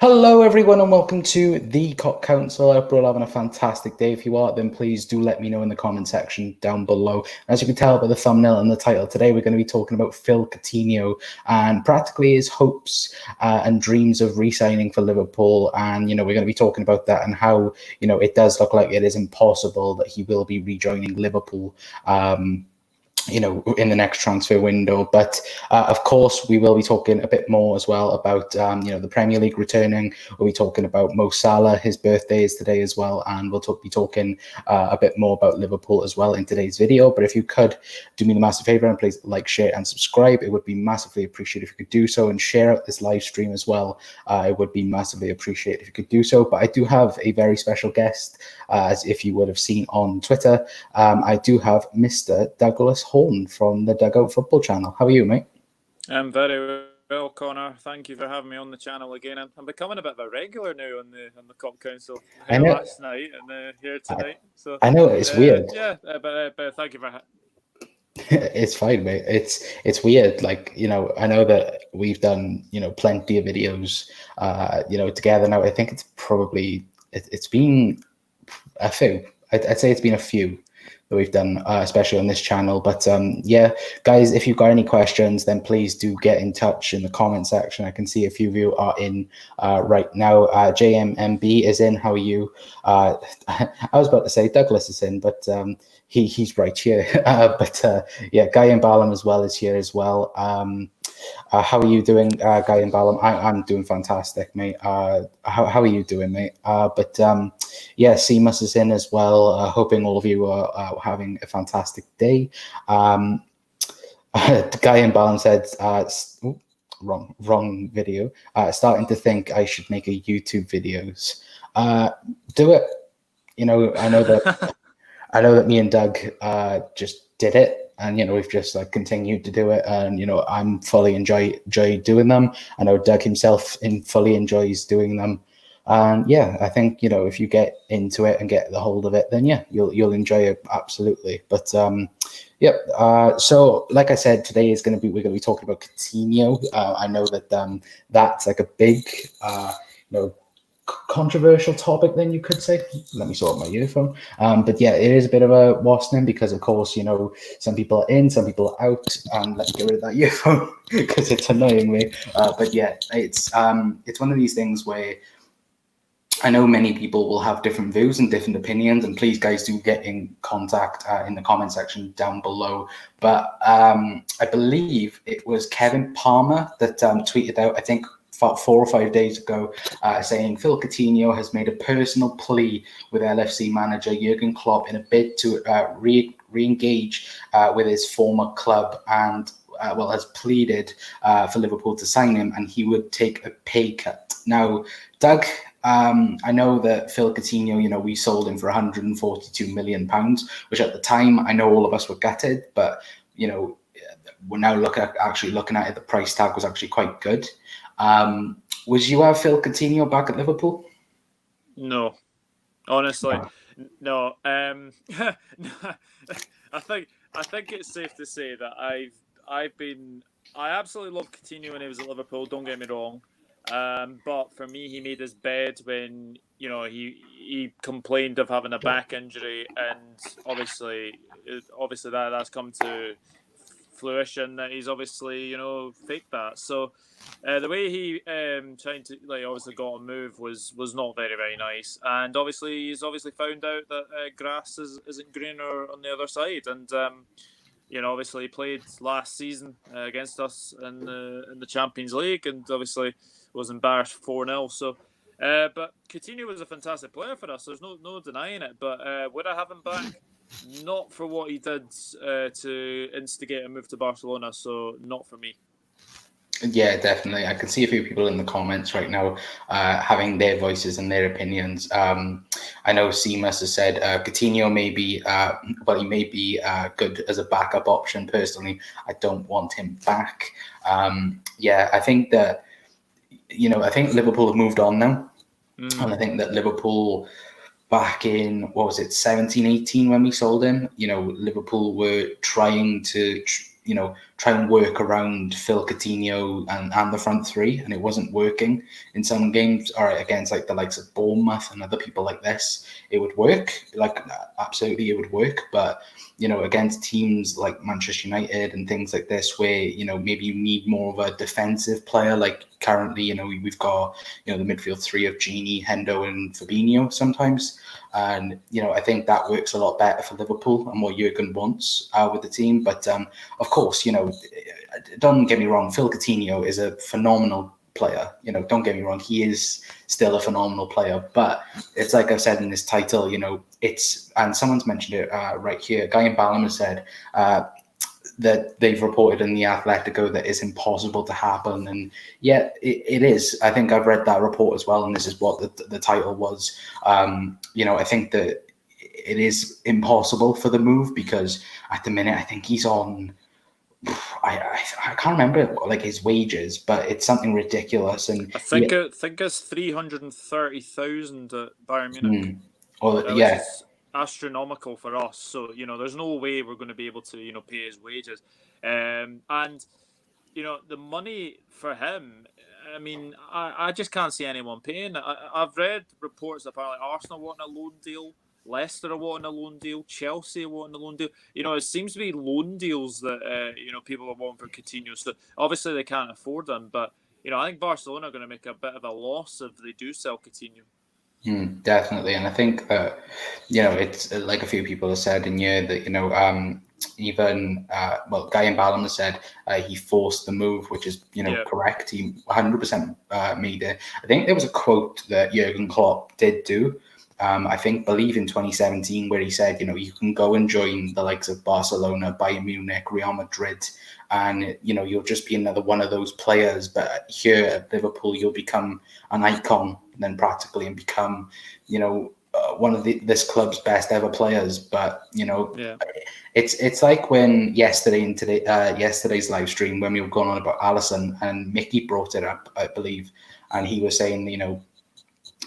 Hello, everyone, and welcome to the Cop Council. I hope we're all having a fantastic day. If you are, then please do let me know in the comment section down below. As you can tell by the thumbnail and the title, today we're going to be talking about Phil Coutinho and practically his hopes and dreams of re-signing for Liverpool. And, we're going to be talking about that and how, it does look like it is impossible that he will be rejoining Liverpool. In the next transfer window. But of course, we will be talking a bit more as well about, the Premier League returning. We'll be talking about Mo Salah. His birthday is today as well. And we'll be talking a bit more about Liverpool as well in today's video. But if you could do me the massive favor and please like, share and subscribe, it would be massively appreciated if you could do so, and share out this live stream as well. It would be massively appreciated if you could do so. But I do have a very special guest, as if you would have seen on Twitter. I do have Mr. Douglas Horn from the Dugout Football channel. How are you, mate? I'm very well, Connor. Thank you for having me on the channel again. I'm becoming a bit of a regular now on the Cop Council. I know. Last night and here tonight. So I know it's weird. Yeah, but thank you for. It's fine, mate. It's weird. Like, I know that we've done plenty of videos, together now. I think it's been a few. I'd say it's been a few that we've done, especially on this channel. But yeah, guys, if you've got any questions, then please do get in touch in the comment section. I can see a few of you are in right now. JMMB is in. How are you? I was about to say Douglas is in, but he's right here. Yeah, Guy and Balam as well is here as well. How are you doing, Guy and Balam? I'm doing fantastic, mate. How are you doing, mate? Yeah, Seamus is in as well. Hoping all of you are having a fantastic day. Guy and Balam said, wrong video. Starting to think I should make a YouTube videos. Do it. I know that me and Doug just did it. And, we've just continued to do it. And, I'm fully enjoy doing them. I know Doug himself fully enjoys doing them. And yeah, I think, if you get into it and get the hold of it, then yeah, you'll enjoy it. Absolutely. But yep. So like I said, today we're going to be talking about Coutinho. I know that that's like a big, controversial topic, then you could say. Let me sort my earphone. But yeah, it is a bit of a wasning because, of course, some people are in, some people are out. Let me get rid of that earphone because it's annoying me. But yeah, it's one of these things where I know many people will have different views and different opinions, and please, guys, do get in contact in the comment section down below. But I believe it was Kevin Palmer that tweeted out, I think, 4 or 5 days ago, saying Phil Coutinho has made a personal plea with LFC manager Jurgen Klopp in a bid to re-engage with his former club, and has pleaded for Liverpool to sign him, and he would take a pay cut. Now, Doug, I know that Phil Coutinho, we sold him for £142 million, which at the time, I know all of us were gutted, but, we're now actually looking at it, the price tag was actually quite good. Would you have Phil Coutinho back at Liverpool? No, honestly, no. I think it's safe to say that I absolutely loved Coutinho when he was at Liverpool. Don't get me wrong, but for me, he made his bed when he complained of having a back injury, and obviously that's come to fruition that he's obviously faked that. So the way he trying to obviously got a move was not very nice, and obviously he's found out that grass isn't greener on the other side, and obviously he played last season against us in the Champions League, and obviously was embarrassed 4-0. So but Coutinho was a fantastic player for us, there's no denying it, but would I have him back? Not for what he did to instigate a move to Barcelona, so not for me. Yeah, definitely. I can see a few people in the comments right now having their voices and their opinions. I know Seamus has said Coutinho may be, he may be good as a backup option. Personally, I don't want him back. Yeah, I think that, I think Liverpool have moved on now. And I think that Liverpool, back in, 17, 18 when we sold him, Liverpool were trying to, try and work around Phil Coutinho and the front three, and it wasn't working in some games. All right, against like the likes of Bournemouth and other people like this, it would work. Like absolutely, it would work. But against teams like Manchester United and things like this, where maybe you need more of a defensive player. Like currently, we've got the midfield three of Gini, Hendo, and Fabinho sometimes. And I think that works a lot better for Liverpool and what Jurgen wants with the team. But of course, don't get me wrong, Phil Coutinho is a phenomenal player. Don't get me wrong, he is still a phenomenal player. But it's like I've said in this title, it's, and someone's mentioned it right here. Guy in Balham has said that they've reported in the Atletico that it's impossible to happen, and yet it is. I think I've read that report as well, and this is what the title was. I think that it is impossible for the move, because at the minute I think he's on, I can't remember like his wages, but it's something ridiculous. And I think it's 330,000 at Bayern Munich, which is astronomical for us. So there's no way we're going to be able to pay his wages, and the money for him. I mean, I just can't see anyone paying. I've read reports that apparently Arsenal want a loan deal, Leicester are wanting a loan deal, Chelsea are wanting a loan deal. It seems to be loan deals that people are wanting for Coutinho. So obviously they can't afford them, but I think Barcelona are going to make a bit of a loss if they do sell Coutinho. Definitely, and I think that it's like a few people have said in here that even Guy in Balham has said he forced the move, which is correct. He 100% made it. I think there was a quote that Jurgen Klopp did do. I believe in 2017, where he said, you can go and join the likes of Barcelona, Bayern Munich, Real Madrid, and you'll just be another one of those players. But here at Liverpool, you'll become an icon then practically, and become one of this club's best ever players. But it's like when yesterday's live stream, when we were going on about Alisson, and Mickey brought it up, I believe, and he was saying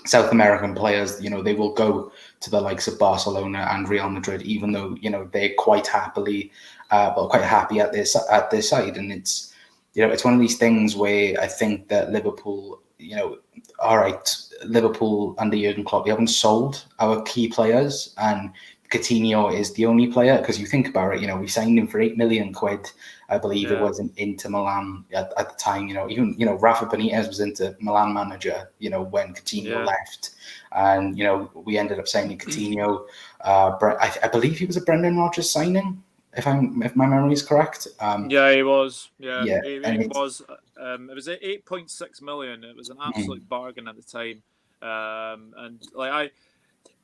South American players, they will go to the likes of Barcelona and Real Madrid, even though they're quite happy at their side. And it's it's one of these things where I think that Liverpool, all right, Liverpool under Jurgen Klopp, we haven't sold our key players, and Coutinho is the only player, because you think about it, we signed him for £8 million, I believe it was, in Inter Milan at the time. Even Rafa Benitez was Inter Milan manager, when Coutinho left, and we ended up signing Coutinho. I believe he was a Brendan Rodgers signing, if my memory is correct. He was. He was. It was 8.6 million. It was an absolute bargain at the time, and like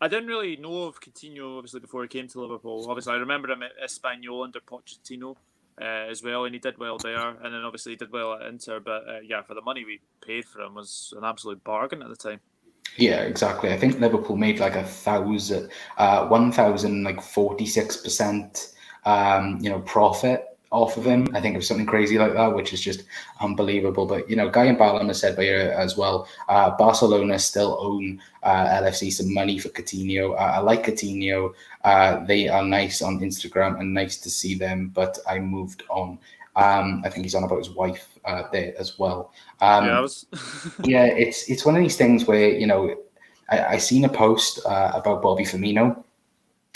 I didn't really know of Coutinho, obviously, before he came to Liverpool. Obviously, I remember him at Espanyol under Pochettino as well, and he did well there. And then obviously he did well at Inter. But for the money we paid for him was an absolute bargain at the time. Yeah, exactly. I think Liverpool made like 1,046% profit off of him. I think it was something crazy like that, which is just unbelievable. But Guy in Balham has said by here as well, Barcelona still own LFC some money for Coutinho. I like Coutinho. They are nice on Instagram and nice to see them, but I moved on. I think he's on about his wife there as well. It's one of these things where I seen a post about Bobby Firmino.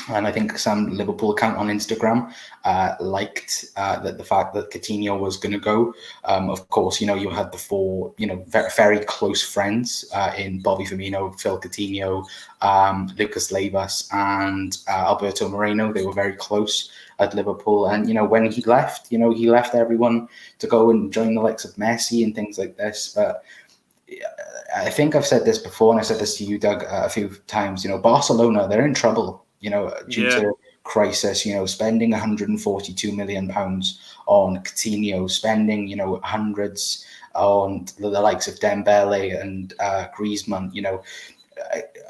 And I think some Liverpool account on Instagram liked the fact that Coutinho was going to go. Of course, you had the four, very, very close friends in Bobby Firmino, Phil Coutinho, Lucas Leivas, and Alberto Moreno. They were very close at Liverpool. And, when he left, he left everyone to go and join the likes of Messi and things like this. But I think I've said this before, and I said this to you, Doug, a few times. Barcelona, they're in trouble. Due to crisis, spending £142 million on Coutinho, spending, hundreds on the likes of Dembele and Griezmann.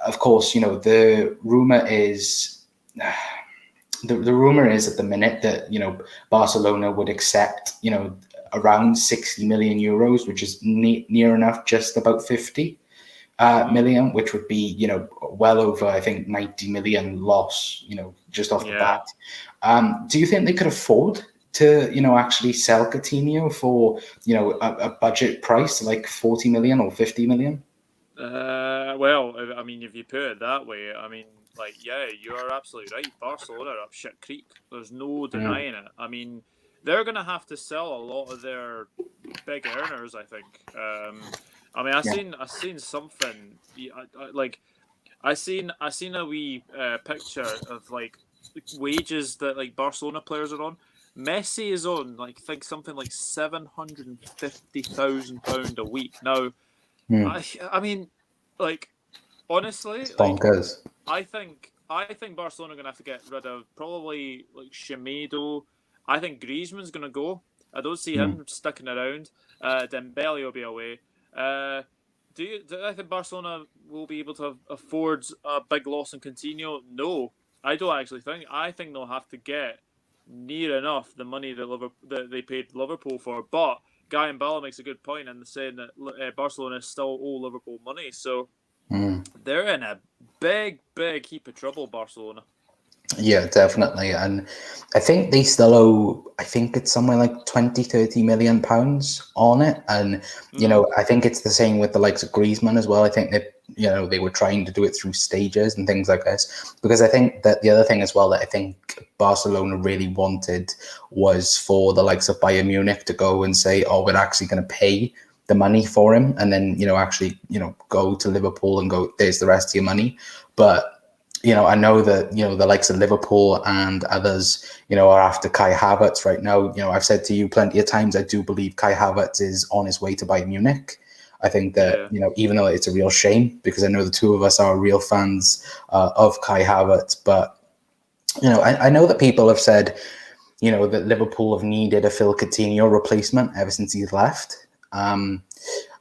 Of course, the rumor is at the minute that Barcelona would accept around 60 million euros, which is near enough, just about 50 million, which would be well over, I think, 90 million loss, just off the bat. Do you think they could afford to, actually sell Coutinho for, a budget price like 40 million or 50 million? Well, I mean, if you put it that way, I mean, like, yeah, you are absolutely right. Barcelona are up shit creek. There's no Mm. denying it. I mean, they're going to have to sell a lot of their big earners, I think. I mean, Yeah. I seen something. I seen a wee picture of like wages that like Barcelona players are on. Messi is on like think something like £750,000 a week. Now, Mm. I mean, like honestly, It's like bonkers. I think Barcelona are gonna have to get rid of probably like Semedo. I think Griezmann's gonna go. I don't see Mm. him sticking around. Dembele will be away. Uh, do I think Barcelona will be able to afford a big loss in Coutinho? No, I don't actually think. I think they'll have to get near enough the money that they paid Liverpool for. But Guy and Bala makes a good point in saying that Barcelona still owe Liverpool money, so Mm. they're in a big heap of trouble. Barcelona. Yeah, definitely. And I think they still owe, I think it's somewhere like 20, 30 million pounds on it. And, Mm. I think it's the same with the likes of Griezmann as well. I think that, they were trying to do it through stages and things like this. Because I think that the other thing as well that I think Barcelona really wanted was for the likes of Bayern Munich to go and say, oh, we're actually going to pay the money for him. And then, actually, go to Liverpool and go, there's the rest of your money. But I know that, the likes of Liverpool and others, are after Kai Havertz right now. I've said to you plenty of times, I do believe Kai Havertz is on his way to Bayern Munich. I think that, Yeah. Even though it's a real shame, because I know the two of us are real fans of Kai Havertz, but, I know that people have said, that Liverpool have needed a Phil Coutinho replacement ever since he's left.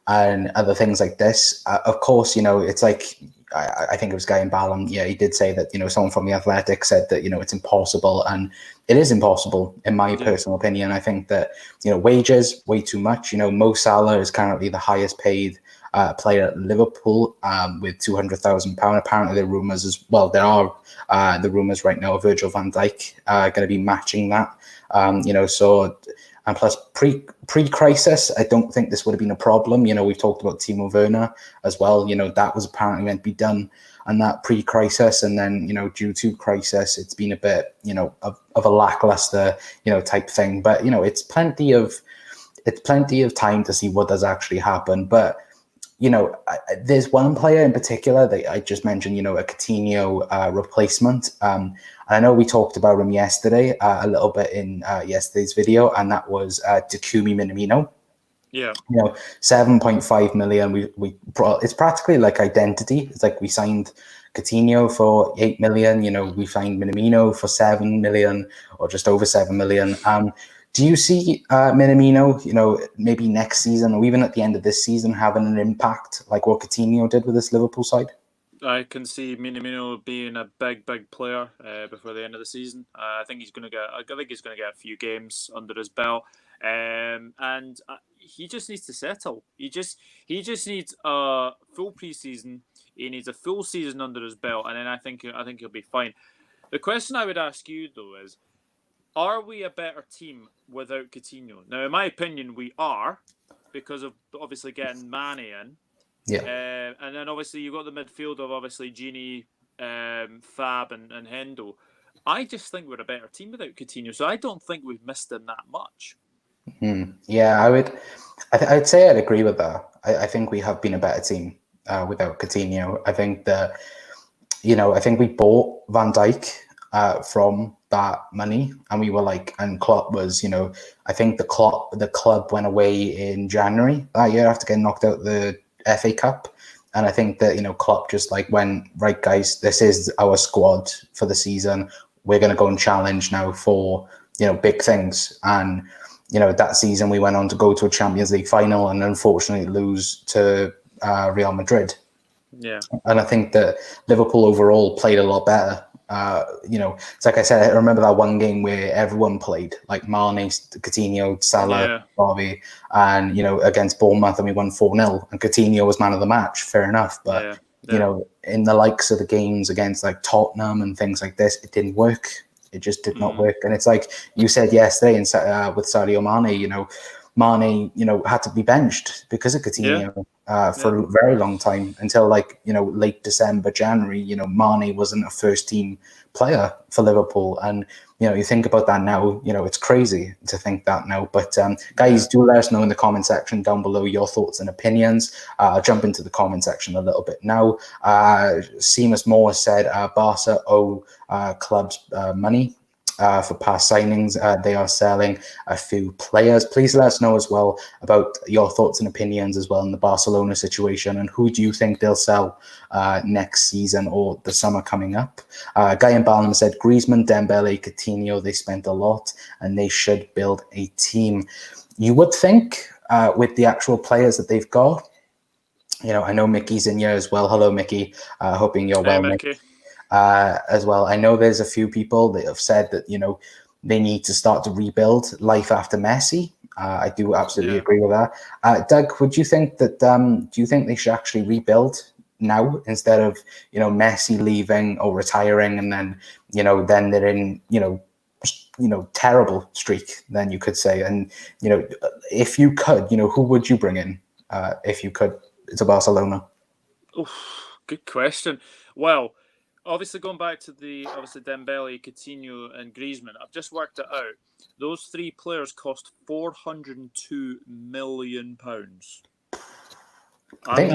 And other things like this. Of course, it's like, I think it was Guy and Ballon. Yeah, he did say that, someone from the Athletic said that, it's impossible. And it is impossible, in my Yeah. personal opinion. I think that, wages, way too much. Mo Salah is currently the highest paid player at Liverpool with £200,000. Apparently, there are rumours as well. There are the rumours right now of Virgil van Dijk going to be matching that. So. And plus, pre-crisis, I don't think this would have been a problem. We've talked about Timo Werner as well. That was apparently meant to be done and that pre-crisis. And then, due to crisis, it's been a bit, of a lackluster, type thing. But, it's plenty of time to see what does actually happen. But, there's one player in particular that I just mentioned, a Coutinho replacement. And I know we talked about him yesterday, a little bit in yesterday's video, and that was Takumi Minamino. Yeah. 7.5 million. It's practically like identity. It's like we signed Coutinho for 8 million. We signed Minamino for 7 million or just over 7 million. Do you see Minamino, maybe next season or even at the end of this season having an impact like what Coutinho did with this Liverpool side? I can see Minamino being a big player before the end of the season. I think he's going to get. I think he's going to get a few games under his belt, and he just needs to settle. He just needs a full preseason. He needs a full season under his belt, and then I think he'll be fine. The question I would ask you though is, are we a better team without Coutinho? Now, in my opinion, we are, because of obviously getting Mane in. Yeah. And then obviously you've got the midfield of obviously Gini, Fab, and Hendo. I just think we're a better team without Coutinho, so I don't think we've missed him that much. Yeah, I would. I'd say I'd agree with that. I think we have been a better team without Coutinho. I think that, I think we bought Van Dijk from that money, and we were like, and Klopp was, I think the club went away in January that year after getting knocked out the FA Cup. And I think that, Klopp just like went, right, guys, this is our squad for the season. We're going to go and challenge now for, big things. And, that season we went on to go to a Champions League final and unfortunately lose to Real Madrid. Yeah. And I think that Liverpool overall played a lot better. It's like I said, I remember that one game where everyone played, like Mane, Coutinho, Salah, Bobby, and, against Bournemouth, and we won 4-0, and Coutinho was man of the match, fair enough. But, in the likes of the games against like Tottenham and things like this, it didn't work. It just did not work. And it's like you said yesterday with Sadio Mane, Mane, had to be benched because of Coutinho for a very long time until late December, January. Mane wasn't a first team player for Liverpool, and you think about that now. It's crazy to think that now. But guys, do let us know in the comment section down below your thoughts and opinions. I'll jump into the comment section a little bit now. Seamus Moore said Barca owe clubs money. For past signings, they are selling a few players. Please let us know as well about your thoughts and opinions as well in the Barcelona situation, and who do you think they'll sell next season or the summer coming up. Guy in Barnum said Griezmann, Dembele, Coutinho, they spent a lot and they should build a team. You would think with the actual players that they've got, I know Mickey's in here as well. Hello, Mickey. Hoping you're well, Mickey. As well. I know there's a few people that have said that, they need to start to rebuild life after Messi. I do absolutely agree with that. Doug, would you think that, do you think they should actually rebuild now instead of, Messi leaving or retiring and then, then they're in, terrible streak, then you could say. And, if you could, who would you bring in if you could to Barcelona? Oof, good question. Well, obviously, going back to Dembele, Coutinho, and Griezmann, I've just worked it out. Those three players cost £402 million. I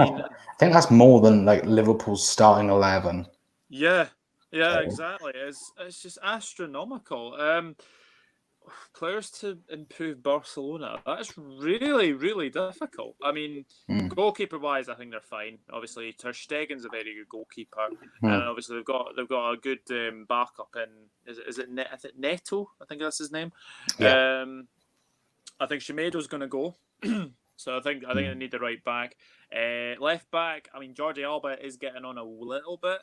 think that's more than Liverpool's starting 11. Yeah, exactly. It's just astronomical. Players to improve Barcelona, that's really, really difficult. I mean, goalkeeper-wise, I think they're fine. Obviously, Ter Stegen's a very good goalkeeper, and obviously they've got a good backup in. Is it Neto? I think that's his name. Yeah. I think Semedo's going to go, so I think they need the right back. Left back, I mean, Jordi Alba is getting on a little bit.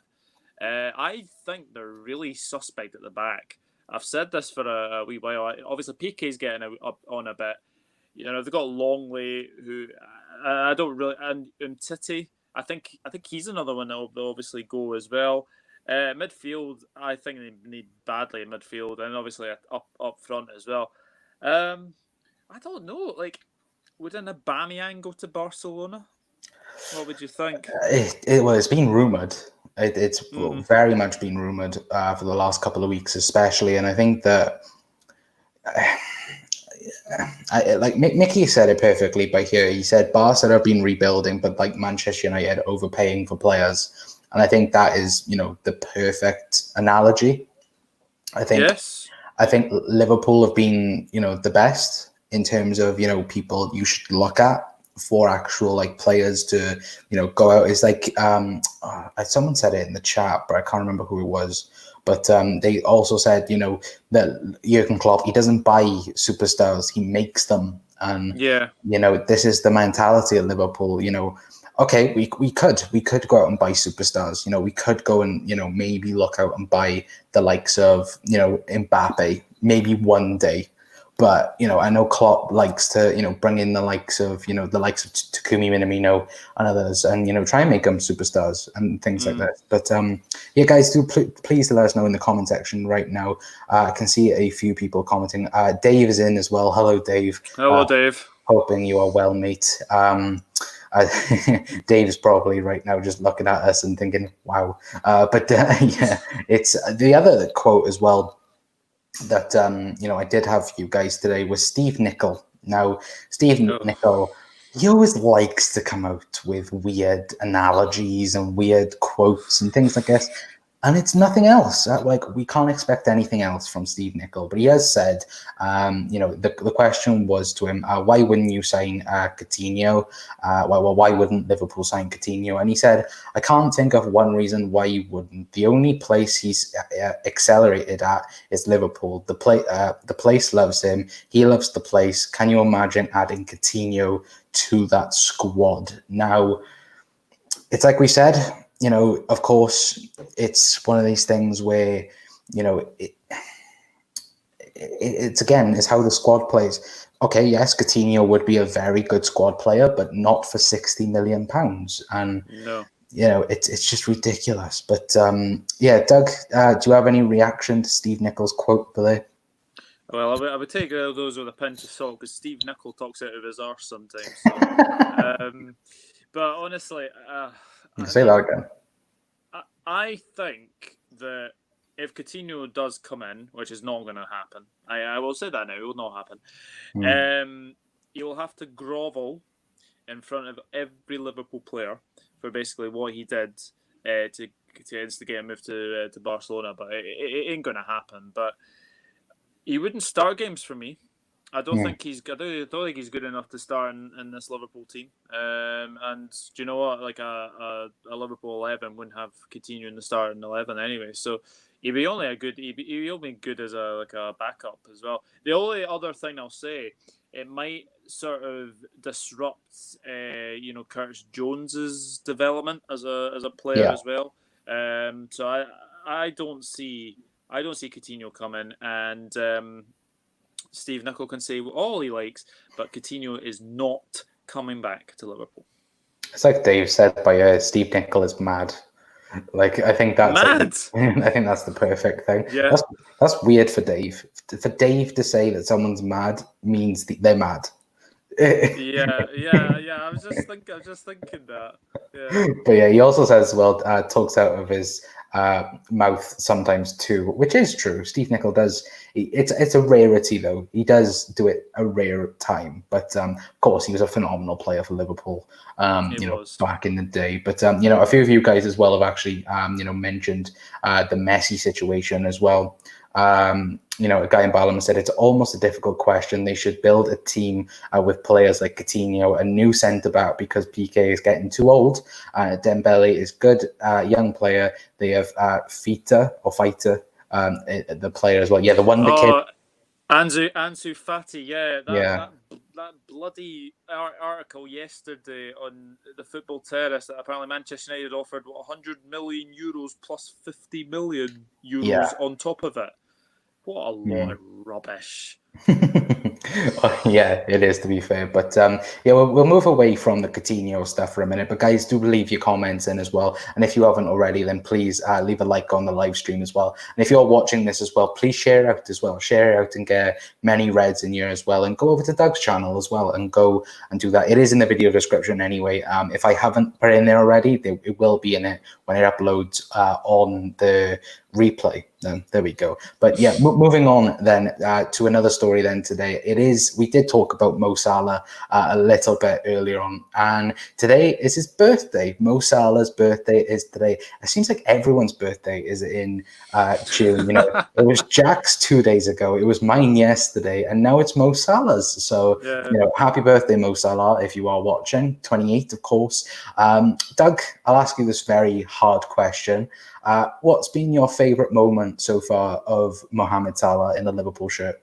I think they're really suspect at the back. I've said this for a wee while. Obviously, PK's getting up on a bit. They've got Longley, who I don't really, and Titi. I think he's another one that will obviously go as well. Midfield, I think they need badly in midfield, and obviously up front as well. I don't know. Would an Aubameyang go to Barcelona? What would you think? It's been rumoured. It's very much been rumoured for the last couple of weeks, especially. And I think that, Mickey said it perfectly by here. He said Barca have been rebuilding, but Manchester United overpaying for players. And I think that is, the perfect analogy. I think Liverpool have been, the best in terms of, people you should look at for actual players to go out. Is someone said it in the chat, but I can't remember who it was. But they also said that Jurgen Klopp, he doesn't buy superstars, he makes them. And this is the mentality at Liverpool. Okay, we could go out and buy superstars. We could go and maybe look out and buy the likes of Mbappe maybe one day. But, I know Klopp likes to, bring in the likes of Takumi Minamino and others and, try and make them superstars and things like that. But, guys, do please let us know in the comment section right now. I can see a few people commenting. Dave is in as well. Hello, Dave. Hello, Dave. Hoping you are well, mate. Dave's probably right now just looking at us and thinking, wow. It's the other quote as well that I did have for you guys today was Steve Nicol. Now, Steve Nicol, he always likes to come out with weird analogies and weird quotes and things like this. And it's nothing else. We can't expect anything else from Steve Nicol. But he has said, the question was to him, why wouldn't you sign Coutinho? Why wouldn't Liverpool sign Coutinho? And he said, I can't think of one reason why you wouldn't. The only place he's accelerated at is Liverpool. The place loves him. He loves the place. Can you imagine adding Coutinho to that squad? Now, it's like we said, of course, it's one of these things where, it's how the squad plays. Okay, yes, Coutinho would be a very good squad player, but not for £60 million. And, it's just ridiculous. But Doug, do you have any reaction to Steve Nichols' quote there? Well, I would take those with a pinch of salt because Steve Nicol talks out of his arse sometimes. So. But honestly, Say that again. I think that if Coutinho does come in, which is not going to happen, I will say that now, it will not happen. He will have to grovel in front of every Liverpool player for basically what he did to instigate a move to Barcelona. But it ain't going to happen. But he wouldn't start games for me. I don't think he's good enough to start in this Liverpool team. And do you know what? Like a Liverpool 11 wouldn't have Coutinho in the starting 11 anyway. So he'd be only good as a backup as well. The only other thing I'll say, it might sort of disrupt Curtis Jones's development as a player as well. So I don't see Coutinho coming, and Steve Nicol can say all he likes, but Coutinho is not coming back to Liverpool. It's like Dave said by Steve Nicol is mad. Like I think that's mad. I think that's the perfect thing. Yeah, that's weird for Dave. For Dave to say that someone's mad means they're mad. yeah. I was just thinking that. Yeah. But yeah, he also says, talks out of his mouth sometimes too, which is true. Steve Nicol does. It's a rarity though. He does do it a rare time, but of course he was a phenomenal player for Liverpool. Back in the day. But a few of you guys as well have actually mentioned the Messi situation as well. A guy in Balham said it's almost a difficult question. They should build a team with players like Coutinho, a new centre back because PK is getting too old. Dembele is good, young player. They have Fighter, the player as well. Yeah, the one that came. Ansu Fati, that bloody article yesterday on the Football Terrace that apparently Manchester United offered 100 million euros plus 50 million euros on top of it. What a lot of rubbish. Yeah, it is, to be fair. But we'll move away from the Coutinho stuff for a minute. But guys, do leave your comments in as well. And if you haven't already, then please leave a like on the live stream as well. And if you're watching this as well, please share it out as well. Share it out and get many reds in here as well. And go over to Doug's channel as well and go and do that. It is in the video description anyway. If I haven't put it in there already, it will be in it when it uploads on the replay. There we go. But yeah, moving on then to another story then today. We did talk about Mo Salah a little bit earlier on, and today is his birthday. Mo Salah's birthday is today. It seems like everyone's birthday is in June. It was Jack's 2 days ago, it was mine yesterday, and now it's Mo Salah's. So happy birthday, Mo Salah, if you are watching. 28, of course. Doug, I'll ask you this very hard question. What's been your favourite moment so far of Mohamed Salah in the Liverpool shirt?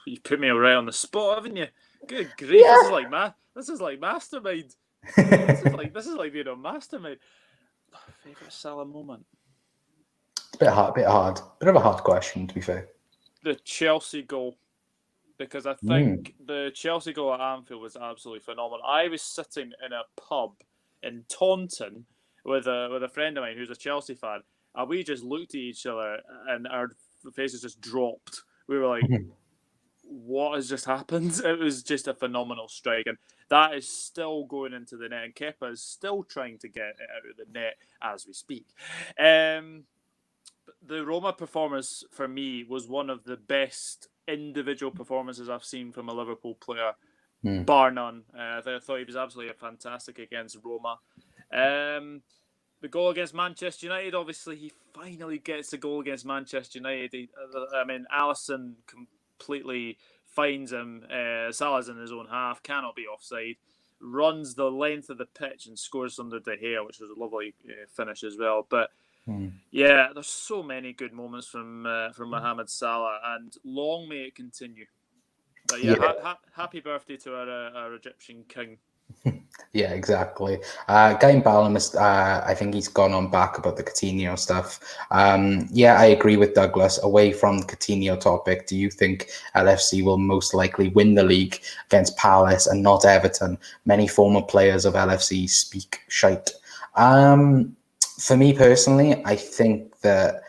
You put me right on the spot, haven't you? Good grief! Yeah. This is like Mastermind. this is like being a Mastermind. Favourite Salah moment? It's a bit hard. Bit of a hard question, to be fair. The Chelsea goal, because I think the Chelsea goal at Anfield was absolutely phenomenal. I was sitting in a pub in Taunton with a friend of mine who's a Chelsea fan, and we just looked at each other and our faces just dropped. We were like, what has just happened? It was just a phenomenal strike, and that is still going into the net, and Kepa is still trying to get it out of the net as we speak. The Roma performance for me was one of the best individual performances I've seen from a Liverpool player, bar none. I thought he was absolutely fantastic against Roma. The goal against Manchester United, obviously, he finally gets a goal against Manchester United. Alisson completely finds him. Salah's in his own half, cannot be offside. Runs the length of the pitch and scores under De Gea, which was a lovely finish as well. But there's so many good moments from Mohamed Salah, and long may it continue. But happy birthday to our Egyptian king. Yeah, exactly. Guy Ballum is, I think he's gone on back about the Coutinho stuff. Yeah, I agree with Douglas. Away from the Coutinho topic, do you think LFC will most likely win the league against Palace and not Everton? Many former players of LFC speak shite. For me personally, I think that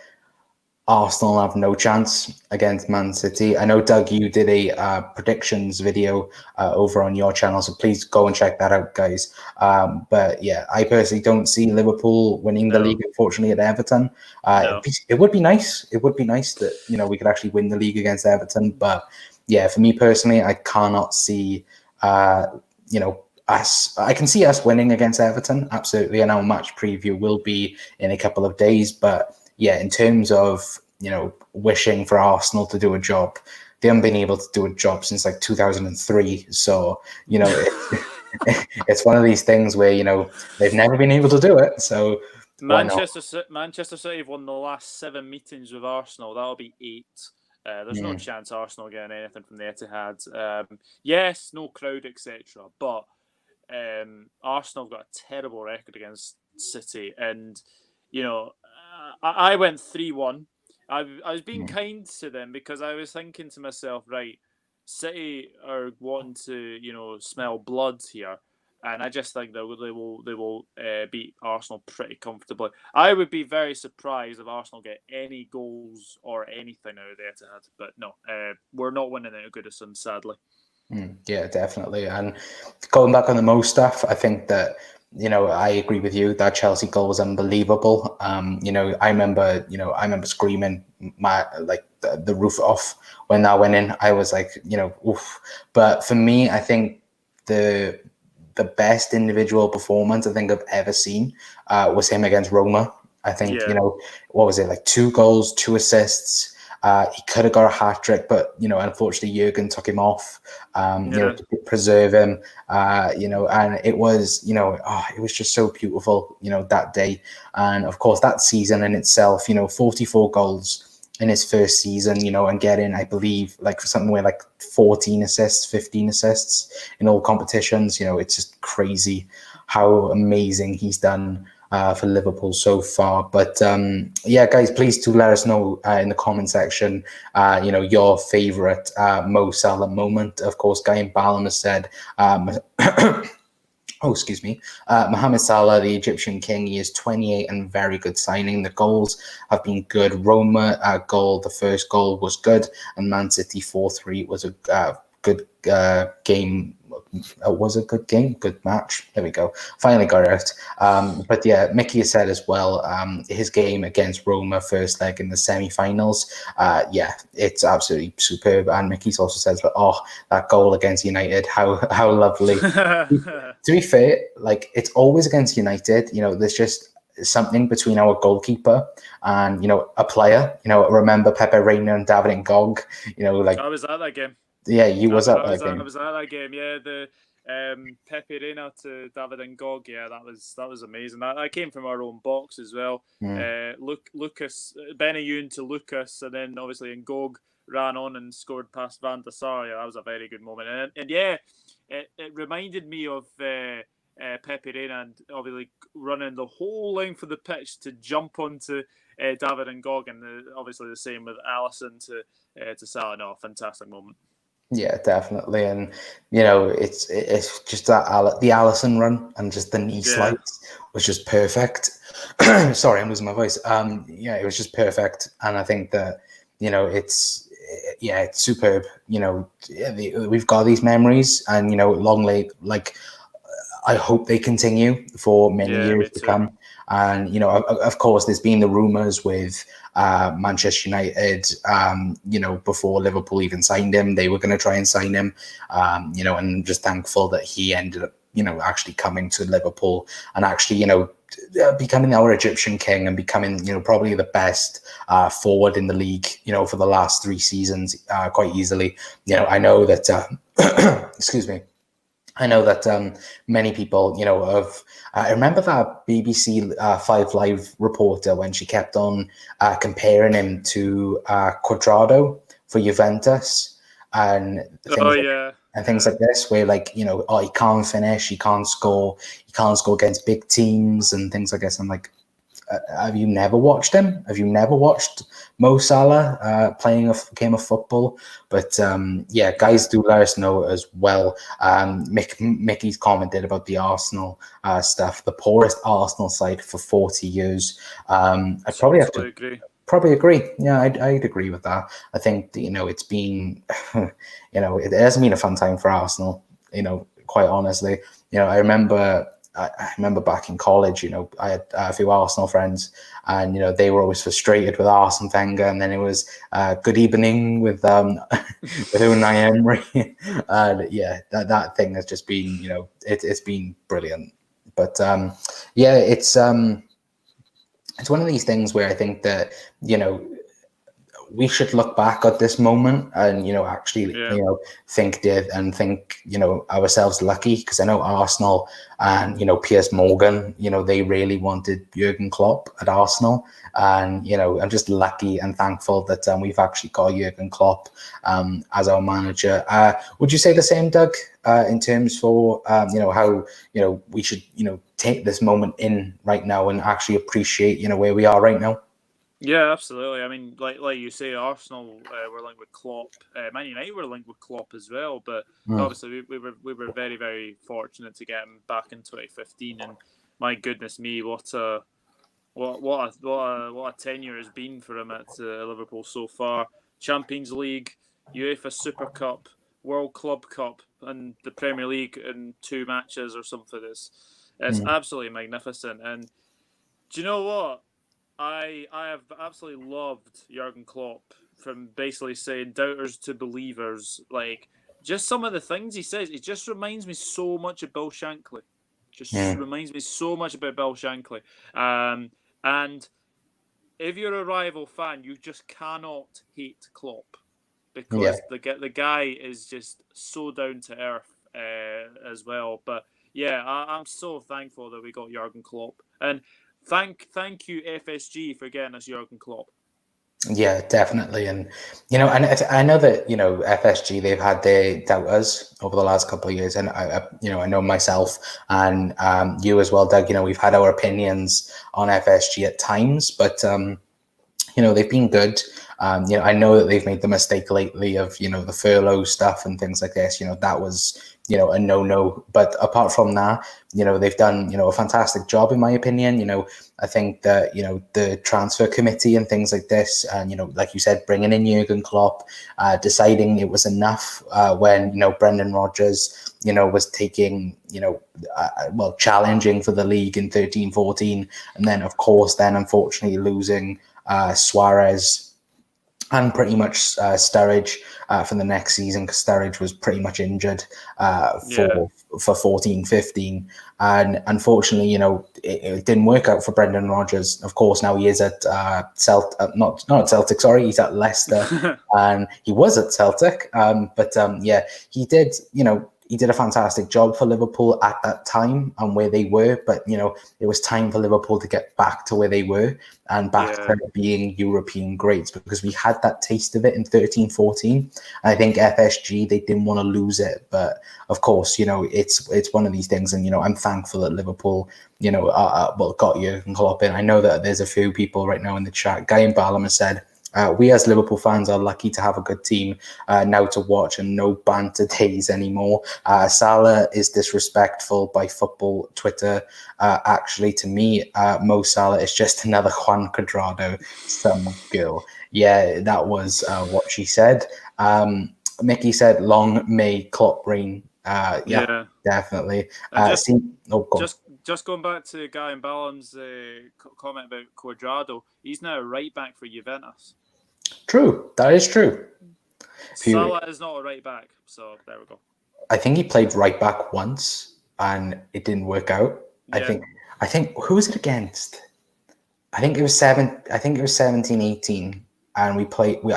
Arsenal have no chance against Man City. I know, Doug, you did a predictions video over on your channel, so please go and check that out, guys. But yeah, I personally don't see Liverpool winning the No, league, unfortunately, at Everton. no. It would be nice. It would be nice that, we could actually win the league against Everton. But yeah, for me personally, I cannot see, us. I can see us winning against Everton, absolutely. And our match preview will be in a couple of days, but yeah, in terms of, wishing for Arsenal to do a job, they haven't been able to do a job since like 2003. So, it's one of these things where, they've never been able to do it. So why not? Manchester City have won the last 7 meetings with Arsenal. That'll be 8. There's no chance Arsenal getting anything from the Etihad. Yes, no crowd, etc. But Arsenal have got a terrible record against City, and I went 3-1. I was being kind to them because I was thinking to myself, right, City are wanting to smell blood here, and I just think that they will beat Arsenal pretty comfortably. I would be very surprised if Arsenal get any goals or anything out of the Etihad, but no, we're not winning it at Goodison, sadly. Yeah, definitely. And going back on the Mo stuff, I think that, I agree with you. That Chelsea goal was unbelievable. I remember screaming the roof off when that went in. I was like, oof. But for me, I think the best individual performance I think I've ever seen was him against Roma. I think, Yeah. What was it, like 2 goals, 2 assists. He could have got a hat trick, but unfortunately Jurgen took him off, to preserve him. And it was, it was just so beautiful, that day. And of course, that season in itself, 44 goals in his first season, and getting, I believe, like somewhere like 14 assists, 15 assists in all competitions. It's just crazy how amazing he's done for Liverpool so far. But yeah, guys, please do let us know in the comment section, your favorite Mo Salah moment. Of course, Guy and Ballum has said, excuse me. Mohamed Salah, the Egyptian king, he is 28 and very good signing. The goals have been good. Roma goal, the first goal was good, and Man City 4-3 was a good game. Was a good game, good match. There we go. Finally got it out. But yeah, Mickey has said as well, his game against Roma, first leg in the semi-finals. Yeah, it's absolutely superb. And Mickey's also says, that goal against United, how lovely. To be fair, like, it's always against United. There's just something between our goalkeeper and a player. Remember Pepe Reina and David Ngog. I was at that game. Yeah, you was at that I game. was at that game. Yeah, the Pepe Reina to David Ngog. Yeah, that was amazing. That came from our own box as well. Lucas Benayoun to Lucas, and then obviously Ngog ran on and scored past Van der Sar. Yeah, that was a very good moment. And yeah, it reminded me of Pepe Reina, and obviously running the whole length of the pitch to jump onto David Ngog, and obviously the same with Alisson to Salah. No, fantastic moment. Yeah, definitely. And it's just that the Alisson run and just the knee slides was just perfect. Sorry, I'm losing my voice. Yeah, it was just perfect. And I think that it's superb. We've got these memories, and long late, like, I hope they continue for many years to come. And of course, there's been the rumors with Manchester United. Before Liverpool even signed him, they were going to try and sign him. And I'm just thankful that he ended up, actually coming to Liverpool and actually, becoming our Egyptian king and becoming, probably the best forward in the league, for the last 3 seasons, quite easily. I know that. Excuse me. I know that many people, I remember that BBC 5 Live reporter when she kept on comparing him to Cuadrado for Juventus, and and things like this, where like, oh, he can't finish, he can't score against big teams and things like this. I'm like, have you never watched him? Have you never watched Mo Salah playing a game of football? But yeah, guys, do let us know as well. Mickey's commented about the Arsenal stuff, the poorest Arsenal side for 40 years. I'd probably have to agree. Probably agree. Yeah, I'd agree with that. I think it's been, it hasn't been a fun time for Arsenal. Quite honestly, I remember. I remember back in college, I had a few Arsenal friends, and they were always frustrated with Arsene Wenger, and then it was good evening with with Unai Emery, and yeah, that thing has just been, it's been brilliant. But yeah, it's one of these things where I think that we should look back at this moment and actually think ourselves lucky, because I know Arsenal and Piers Morgan, they really wanted Jurgen Klopp at Arsenal, and I'm just lucky and thankful that we've actually got Jurgen Klopp as our manager. Would you say the same, Doug, in terms for how we should take this moment in right now and actually appreciate where we are right now? Yeah, absolutely. I mean, like you say, Arsenal were linked with Klopp. Man United were linked with Klopp as well, but obviously we were very, very fortunate to get him back in 2015. And my goodness me, what a tenure has been for him at Liverpool so far. Champions League, UEFA Super Cup, World Club Cup, and the Premier League in 2 matches or something. It's absolutely magnificent. And do you know what? I have absolutely loved Jurgen Klopp, from basically saying doubters to believers. Like, just some of the things he says, it just reminds me so much of Bill Shankly. Reminds me so much about Bill Shankly. And if you're a rival fan, you just cannot hate Klopp, because the guy is just so down to earth as well. But yeah, I'm so thankful that we got Jurgen Klopp, and thank you FSG for getting us Jurgen Klopp. Yeah, definitely. And and I know that FSG, they've had their doubters over the last couple of years, and I know myself and you as well, Doug. We've had our opinions on FSG at times, but they've been good. I know that they've made the mistake lately of the furlough stuff and things like this. That was a no. But apart from that, they've done a fantastic job, in my opinion. I think that the transfer committee and things like this, and like you said, bringing in Jurgen Klopp, deciding it was enough when Brendan Rodgers was taking challenging for the league in 13-14, and then of course unfortunately losing Suarez and pretty much Sturridge for the next season, because Sturridge was pretty much injured for 14-15, and unfortunately it didn't work out for Brendan Rodgers. Of course, now he is at not at Celtic, sorry, he's at Leicester. And he was at Celtic, but he did he did a fantastic job for Liverpool at that time and where they were. But, it was time for Liverpool to get back to where they were and back to being European greats, because we had that taste of it in 13-14. And I think FSG, they didn't want to lose it. But of course, it's one of these things. And, I'm thankful that Liverpool, got Jurgen Klopp in. I know that there's a few people right now in the chat. Guy in Balham has said, we as Liverpool fans are lucky to have a good team now to watch, and no banter days anymore. Salah is disrespectful by football Twitter. Actually, to me, Mo Salah is just another Juan Cuadrado, some girl. Yeah, that was what she said. Mickey said, long may Klopp reign. Yeah, definitely. Just going back to Guy and Ballam's comment about Cuadrado, he's now right back for Juventus. True, that is true. Salah is not a right back, so there we go. I think he played right back once and it didn't work out. Yeah. I think who was it against? I think it was 17-18, and I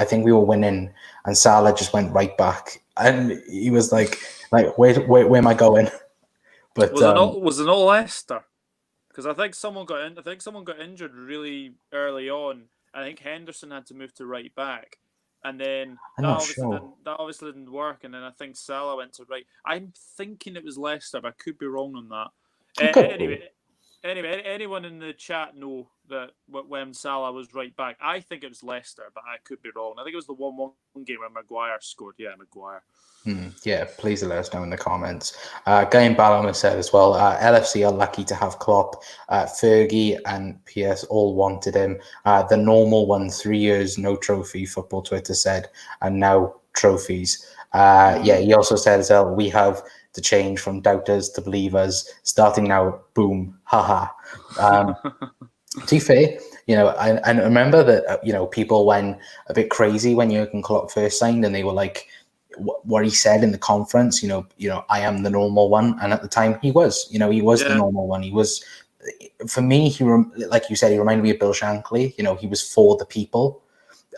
think we were winning, and Salah just went right back, and he was like where am I going? But was it not Leicester? Because I think someone got injured really early on. I think Henderson had to move to right back, and then I'm not sure. that obviously didn't work, and then I think Salah went to right. I'm thinking it was Leicester, but I could be wrong on that. It could be. Anyway, anyone in the chat know that when Salah was right back? I think it was Leicester, but I could be wrong. I think it was the 1-1 game where Maguire scored. Yeah, Maguire. Yeah, please let us know in the comments. Guy in Ballon has said as well, LFC are lucky to have Klopp. Fergie and PS all wanted him. The normal one, 3 years, no trophy, Football Twitter said, and now trophies. Yeah, he also said as well, we have to change from doubters to believers. Starting now, boom, haha. To be fair, I remember that, people went a bit crazy when Jurgen Klopp first signed, and they were like, what he said in the conference, I am the normal one. And at the time he was the normal one. He was, for me, like you said, he reminded me of Bill Shankly. He was for the people.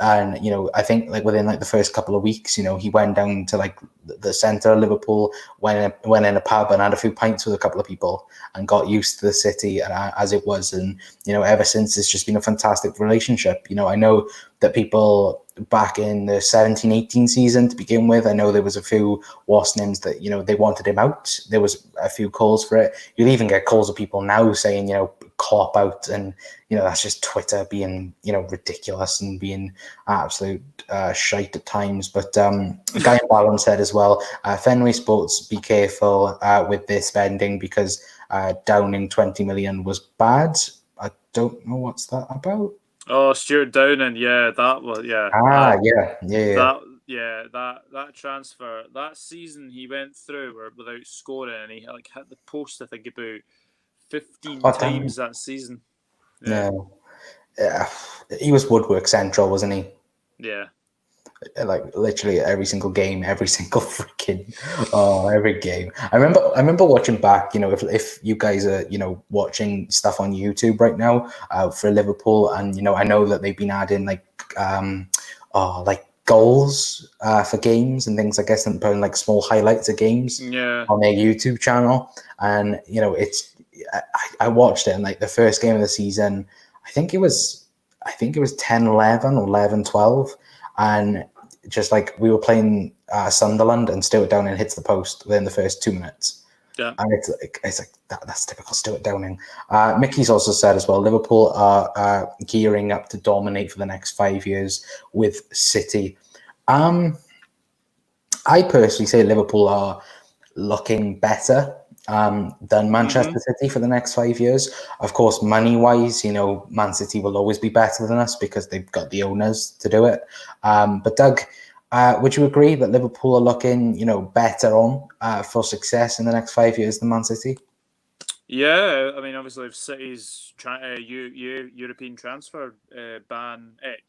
And, I think like within like the first couple of weeks, he went down to like the center of Liverpool, went in a pub and had a few pints with a couple of people and got used to the city and as it was. And, ever since it's just been a fantastic relationship. I know that people back in the 17-18 season to begin with, I know there was a few Wasnims that, they wanted him out. There was a few calls for it. You'll even get calls of people now saying, Klopp out, and that's just Twitter being ridiculous and being absolute shite at times. But Guy Ballon said as well, Fenway Sports, be careful with their spending because downing 20 million was bad. I don't know what's that about. Oh, Stuart Downing, yeah, that was that transfer, that season he went through without scoring, and he like hit the post I think about 15 times that season. Yeah, he was Woodwork Central, wasn't he? Yeah. Like literally every single game, every single freaking every game. I remember watching back. If you guys are watching stuff on YouTube right now for Liverpool, and I know that they've been adding like goals for games and things. I guess and putting like small highlights of games on their YouTube channel, and it's I watched it, and like the first game of the season, I think it was 10-11 or 11-12. And just like we were playing Sunderland, and Stuart Downing hits the post within the first 2 minutes. Yeah. And it's like that's typical Stuart Downing. Mickey's also said as well, Liverpool are gearing up to dominate for the next 5 years with City. I personally say Liverpool are looking better than Manchester City for the next 5 years. Of course, money-wise, Man City will always be better than us because they've got the owners to do it. But Doug, would you agree that Liverpool are looking, better on for success in the next 5 years than Man City? Yeah, I mean, obviously, if City's European transfer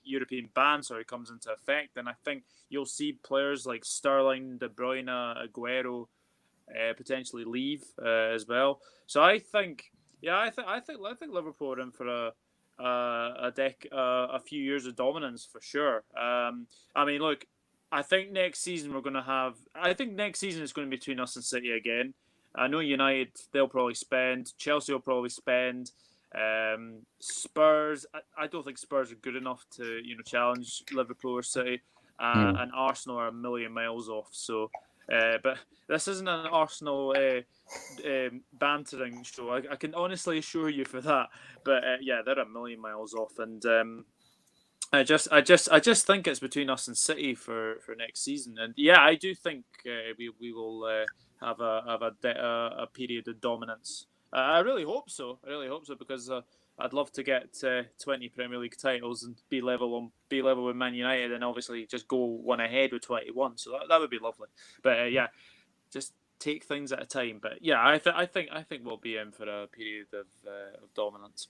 European ban, comes into effect, then I think you'll see players like Sterling, De Bruyne, Aguero potentially leave as well. So I think Liverpool are in for a few years of dominance for sure. I mean, look, I think next season is going to be between us and City again. I know United, they'll probably spend. Chelsea will probably spend. Spurs, I don't think Spurs are good enough to challenge Liverpool or City. And Arsenal are a million miles off. So, but this isn't an Arsenal bantering show. I can honestly assure you for that. But yeah, they're a million miles off, and I just think it's between us and City for next season. And yeah, I do think we will have a period of dominance. I really hope so. Because I'd love to get 20 Premier League titles and be level with Man United, and obviously just go one ahead with 21. So that would be lovely. But yeah, just take things at a time. But yeah, I think we'll be in for a period of dominance.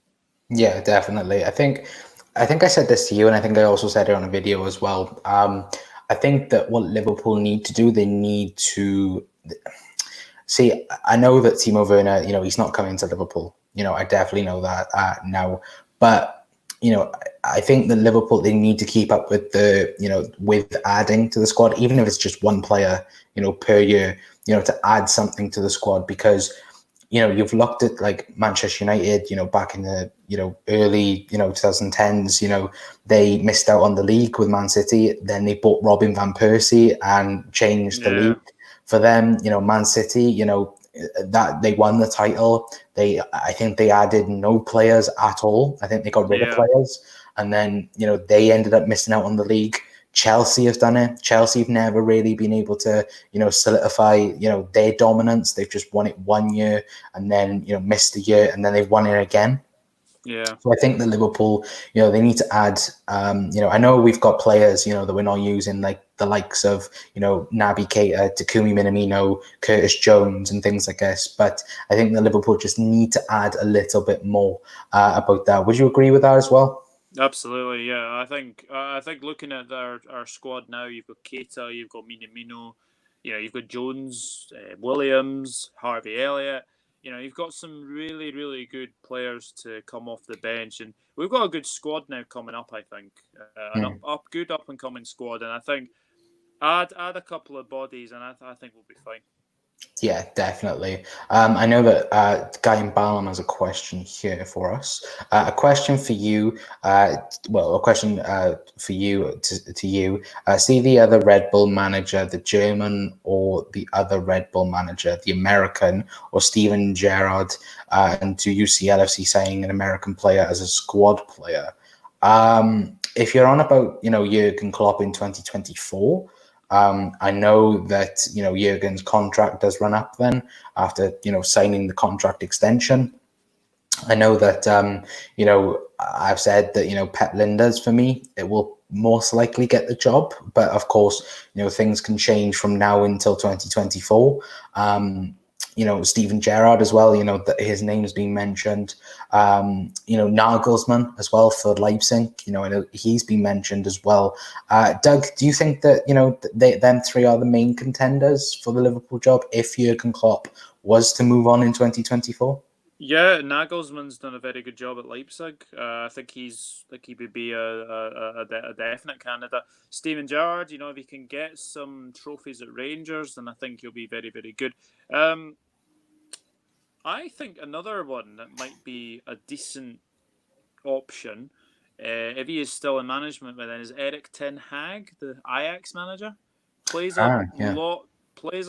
Yeah, definitely. I think I said this to you, and I think I also said it on a video as well. I think that what Liverpool need to do, they need to see. I know that Timo Werner, he's not coming to Liverpool. I definitely know that now. But I think that Liverpool, they need to keep up with with adding to the squad, even if it's just one player, per year, to add something to the squad, because you've looked at like Manchester United, back in the, early, 2010s, they missed out on the league with Man City. Then they bought Robin van Persie and changed the league for them. Man City, that they won the title. I think they added no players at all. I think they got rid of players, and then they ended up missing out on the league. Chelsea have done it. Chelsea have never really been able to solidify their dominance. They've just won it 1 year and then missed a year, and then they've won it again. Yeah. So I think that Liverpool, they need to add, I know we've got players, that we're not using, like the likes of, Naby Keita, Takumi Minamino, Curtis Jones and things like this. But I think that Liverpool just need to add a little bit more about that. Would you agree with that as well? Absolutely, yeah. I think looking at our squad now, you've got Keita, you've got Minamino, you've got Jones, Williams, Harvey Elliott. You've got some really, really good players to come off the bench, and we've got a good squad now coming up. I think an good up and coming squad, and I think add a couple of bodies, and I think we'll be fine. Yeah, definitely. I know that Guy in Balham has a question here for us. A question for you. A question for you to you. See the other Red Bull manager, the German, or the other Red Bull manager, the American, or Steven Gerrard, and do you see LFC saying an American player as a squad player? If you're on about Jurgen Klopp in 2024. I know that Jurgen's contract does run up then after signing the contract extension. I know that I've said that Pep Lijnders for me it will most likely get the job, but of course things can change from now until 2024. Steven Gerrard as well, that his name's been mentioned. Nagelsmann as well for Leipzig, I know he's been mentioned as well. Doug, do you think that, them three are the main contenders for the Liverpool job if Jurgen Klopp was to move on in 2024? Yeah, Nagelsmann's done a very good job at Leipzig. I think he would be a definite candidate. Steven Gerrard, if he can get some trophies at Rangers, then I think he'll be very, very good. I think another one that might be a decent option, if he is still in management, then is Erik ten Hag, the Ajax manager. Plays a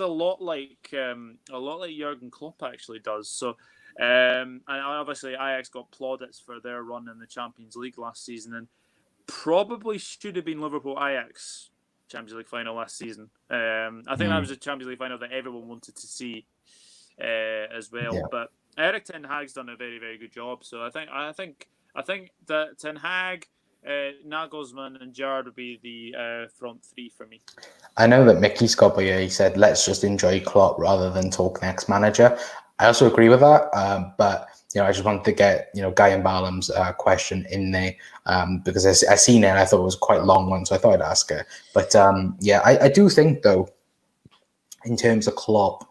lot like Jurgen Klopp actually does. So. And obviously Ajax got plaudits for their run in the Champions League last season, and probably should have been Liverpool Ajax Champions League final last season. I think that was a Champions League final that everyone wanted to see as well. Yeah. But Erik ten Hag's done a very, very good job. So I think that Ten Hag, Nagelsmann, and Gerrard would be the front three for me. I know that Mickey Scobbier, he said, let's just enjoy Klopp rather than talk next manager. I also agree with that, but I just wanted to get Guy and Balham's question in there because I seen it and I thought it was quite a long one, so I thought I'd ask her. But I do think though, in terms of Klopp,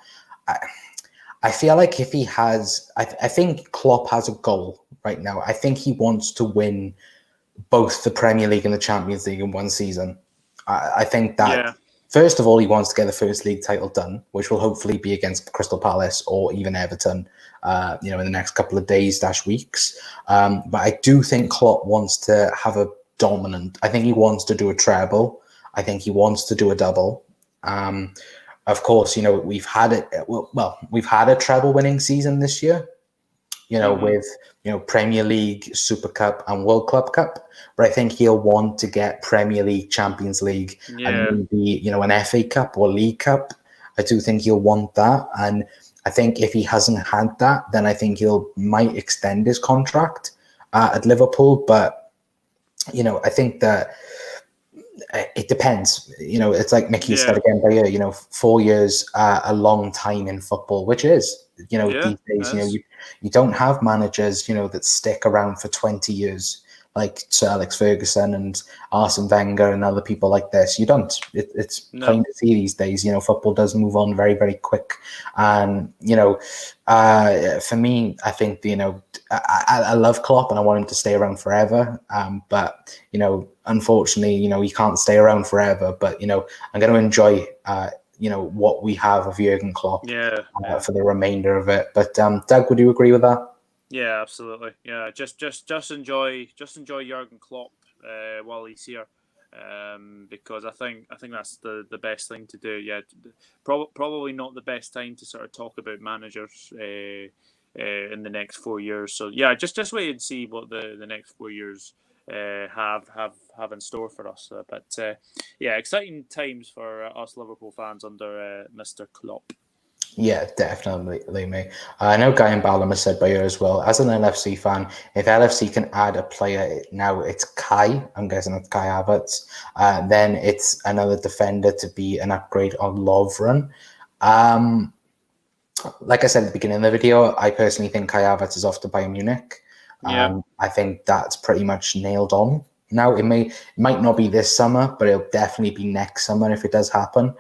I feel like if he has, I think Klopp has a goal right now. I think he wants to win both the Premier League and the Champions League in one season. I think that. Yeah. First of all, he wants to get the first league title done, which will hopefully be against Crystal Palace or even Everton, in the next couple of days / weeks. But I do think Klopp wants to have a dominant. I think he wants to do a treble. I think he wants to do a double. Of course, we've had it. Well, we've had a treble winning season this year. With Premier League, Super Cup, and World Club Cup. But I think he'll want to get Premier League, Champions League, and maybe an FA Cup or League Cup. I do think he'll want that, and I think if he hasn't had that, then I think might extend his contract at Liverpool. But I think that it depends. It's like Mickey said again by year. 4 years, a long time in football, which is. These days, you don't have managers, that stick around for 20 years, like Sir Alex Ferguson and Arsene Wenger and other people like this. You don't. It's plain to see these days. Football does move on very, very quick. And, for me, I think, I love Klopp and I want him to stay around forever. But, unfortunately, he can't stay around forever. But, I'm going to enjoy what we have of Jurgen Klopp Yeah. for the remainder of it. But Doug, would you agree with that? Yeah, absolutely. Yeah, just enjoy Jurgen Klopp while he's here, because I think that's the best thing to do. Yeah, probably not the best time to sort of talk about managers in the next 4 years. So yeah, just wait and see what the next 4 years have in store for us. But yeah, exciting times for us Liverpool fans under Mr. Klopp. Yeah, definitely, mate. I know Guy and Ballum has said by you as well. As an LFC fan, if LFC can add a player now, it's Kai. I'm guessing it's Kai Havertz. Then it's another defender to be an upgrade on Lovren. Like I said at the beginning of the video, I personally think Kai Havertz is off to Bayern Munich. Yeah. I think that's pretty much nailed on. Now it might not be this summer, but it'll definitely be next summer if it does happen.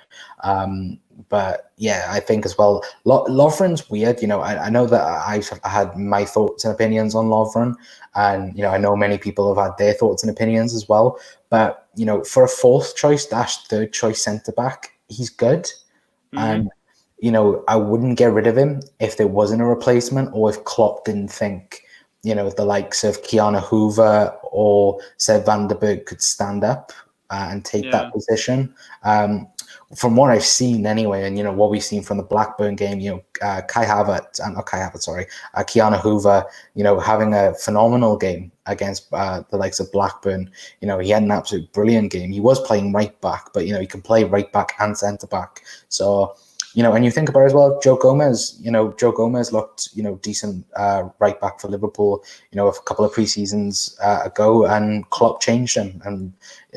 But yeah, I think as well, Lovren's weird. I know that I've had my thoughts and opinions on Lovren, and I know many people have had their thoughts and opinions as well. But for a fourth choice / third choice centre back, he's good, and I wouldn't get rid of him if there wasn't a replacement, or if Klopp didn't think the likes of Keanu Hoover or Seb van der Berg could stand up and take that position. From what I've seen anyway, and what we've seen from the Blackburn game, Keanu Hoover, having a phenomenal game against the likes of Blackburn. He had an absolute brilliant game. He was playing right back, but he can play right back and centre back. So and you think about it as well, Joe Gomez looked, decent right back for Liverpool, a couple of pre-seasons ago, and Klopp changed him. And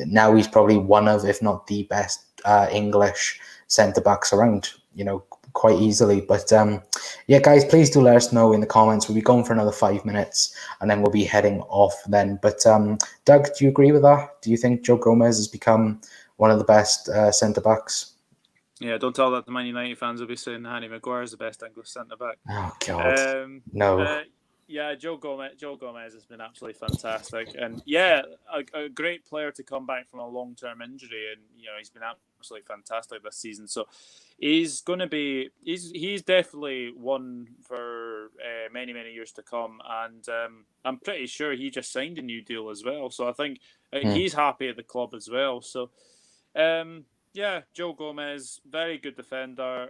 now he's probably one of, if not the best English centre-backs around, quite easily. But yeah, guys, please do let us know in the comments. We'll be going for another 5 minutes, and then we'll be heading off then. But Doug, do you agree with that? Do you think Joe Gomez has become one of the best centre-backs? Yeah, don't tell that the Man United fans will be saying Harry Maguire is the best English centre back. Oh God, no. Yeah, Joe Gomez has been absolutely fantastic, and yeah, a great player to come back from a long-term injury, and he's been absolutely fantastic this season. So he's going to be he's definitely one for many years to come, and I'm pretty sure he just signed a new deal as well. So I think he's happy at the club as well. So. Yeah, Joe Gomez, very good defender.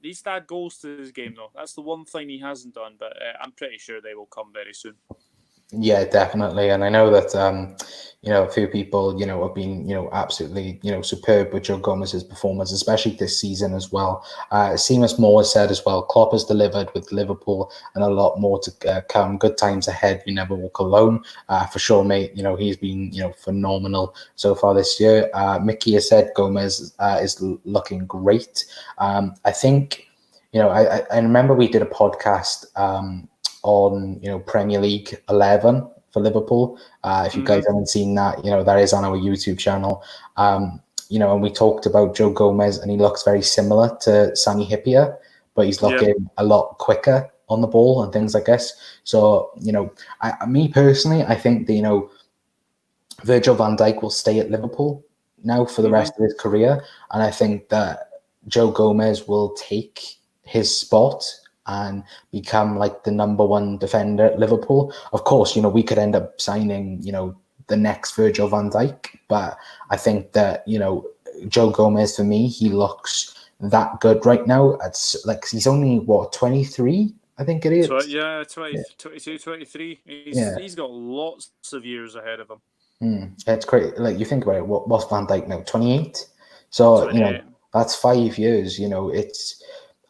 He's to add goals to his game, though. That's the one thing he hasn't done, but I'm pretty sure they will come very soon. Yeah, definitely. And I know that, a few people, have been, absolutely, superb with Joe Gomez's performance, especially this season as well. Seamus Moore has said as well, Klopp has delivered with Liverpool and a lot more to come. Good times ahead. You never walk alone. For sure, mate. He's been, phenomenal so far this year. Mickey has said Gomez is looking great. I think, I remember we did a podcast, on Premier League 11 for Liverpool. If you guys haven't seen that, that is on our YouTube channel. And we talked about Joe Gomez, and he looks very similar to Sami Hyypiä, but he's looking a lot quicker on the ball and things like this. So me personally, I think that Virgil van Dijk will stay at Liverpool now for the rest of his career, and I think that Joe Gomez will take his spot and become like the number one defender at Liverpool. Of course, we could end up signing, the next Virgil van Dijk, but I think that, Joe Gomez, for me, he looks that good right now. It's like, he's only, 23? I think it is. 22, 23. He's got lots of years ahead of him. It's great. Like, you think about it, what's Van Dijk now? 28? So, 28. That's 5 years, it's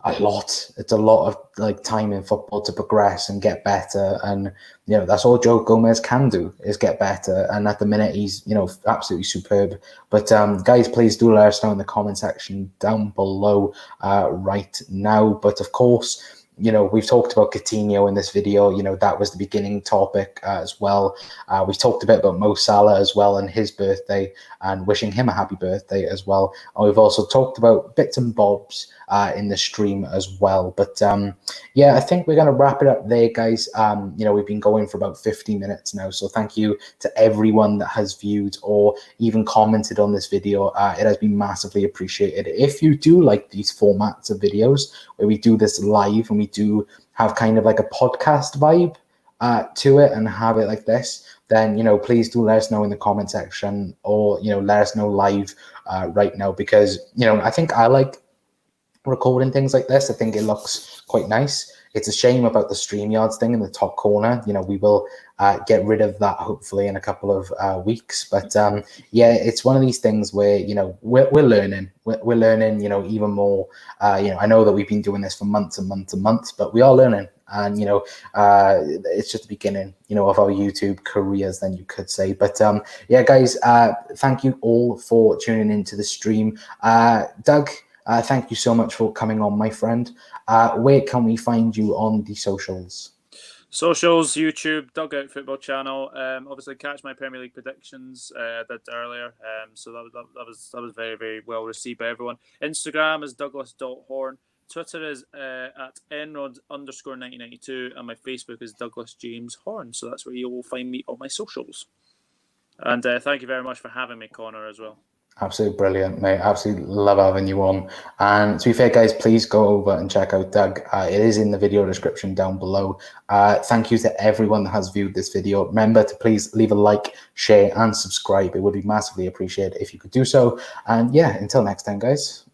a lot. It's a lot of like time in football to progress and get better, and that's all Joe Gomez can do is get better. And at the minute, he's absolutely superb. But guys, please do let us know in the comment section down below right now. But of course, you know, we've talked about Coutinho in this video. You know, that was the beginning topic as well. We've talked a bit about Mo Salah as well and his birthday and wishing him a happy birthday as well. And we've also talked about bits and bobs in the stream as well. But yeah, I think we're going to wrap it up there, guys. You know, we've been going for about 50 minutes now. So thank you to everyone that has viewed or even commented on this video. It has been massively appreciated. If you do like these formats of videos where we do this live and we do have kind of like a podcast vibe to it and have it like this, then, you know, please do let us know in the comment section, or, you know, let us know live right now, because, you know, I think I like recording things like this. I think it looks quite nice. It's a shame about the StreamYards thing in the top corner. You know, we will get rid of that hopefully in a couple of weeks. But yeah, it's one of these things where, you know, we're learning. We're learning, you know, even more. You know, I know that we've been doing this for months and months and months, but we are learning. And, you know, it's just the beginning, you know, of our YouTube careers, then you could say. But yeah, guys, thank you all for tuning into the stream. Doug, thank you so much for coming on, my friend. Where can we find you on the socials? Socials, YouTube, Dugout Football Channel. Obviously, catch my Premier League predictions I did earlier. So that was very, very well received by everyone. Instagram is Douglas.Horn. Twitter is at Enrod_1992, and my Facebook is Douglas James Horn. So that's where you will find me on my socials. And thank you very much for having me, Connor, as well. Absolutely brilliant, mate. Absolutely love having you on. And to be fair, guys, please go over and check out Doug. It is in the video description down below. Thank you to everyone that has viewed this video. Remember to please leave a like, share, and subscribe. It would be massively appreciated if you could do so. And yeah, until next time, guys.